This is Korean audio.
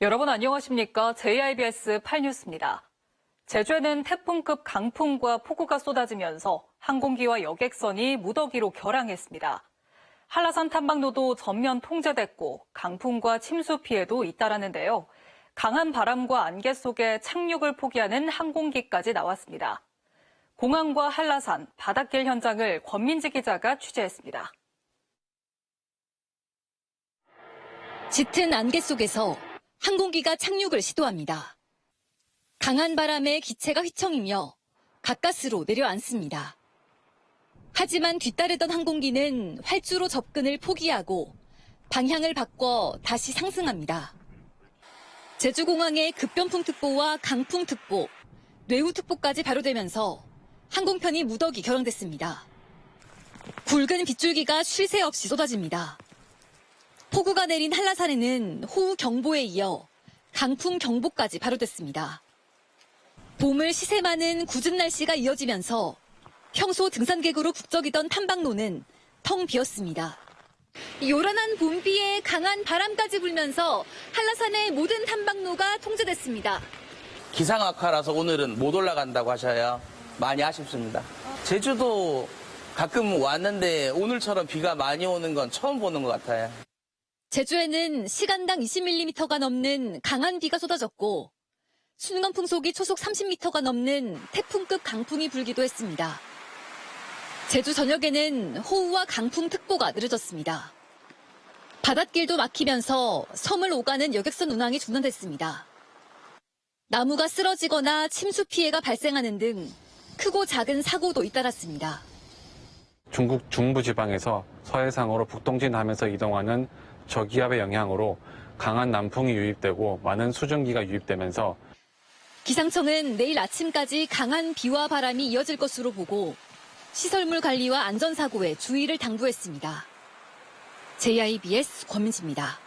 여러분 안녕하십니까? JIBS 8뉴스입니다. 제주에는 태풍급 강풍과 폭우가 쏟아지면서 항공기와 여객선이 무더기로 결항했습니다. 한라산 탐방로도 전면 통제됐고 강풍과 침수 피해도 잇따랐는데요. 강한 바람과 안개 속에 착륙을 포기하는 항공기까지 나왔습니다. 공항과 한라산, 바닷길 현장을 권민지 기자가 취재했습니다. 짙은 안개 속에서 항공기가 착륙을 시도합니다. 강한 바람에 기체가 휘청이며 가까스로 내려앉습니다. 하지만 뒤따르던 항공기는 활주로 접근을 포기하고 방향을 바꿔 다시 상승합니다. 제주공항에 급변풍특보와 강풍특보, 뇌우특보까지 발효되면서 항공편이 무더기 결항됐습니다. 굵은 빗줄기가 쉴 새 없이 쏟아집니다. 폭우가 내린 한라산에는 호우경보에 이어 강풍경보까지 발효됐습니다. 봄을 시샘하는 궂은 날씨가 이어지면서 평소 등산객으로 북적이던 탐방로는 텅 비었습니다. 요란한 봄비에 강한 바람까지 불면서 한라산의 모든 탐방로가 통제됐습니다. 기상 악화라서 오늘은 못 올라간다고 하셔야 많이 아쉽습니다. 제주도 가끔 왔는데 오늘처럼 비가 많이 오는 건 처음 보는 것 같아요. 제주에는 시간당 20mm가 넘는 강한 비가 쏟아졌고 순간 풍속이 초속 30m가 넘는 태풍급 강풍이 불기도 했습니다. 제주 전역에는 호우와 강풍특보가 내려졌습니다. 바닷길도 막히면서 섬을 오가는 여객선 운항이 중단됐습니다. 나무가 쓰러지거나 침수 피해가 발생하는 등 크고 작은 사고도 잇따랐습니다. 중국 중부지방에서 서해상으로 북동진하면서 이동하는 저기압의 영향으로 강한 남풍이 유입되고 많은 수증기가 유입되면서 기상청은 내일 아침까지 강한 비와 바람이 이어질 것으로 보고 시설물 관리와 안전사고에 주의를 당부했습니다. JIBS 권민지입니다.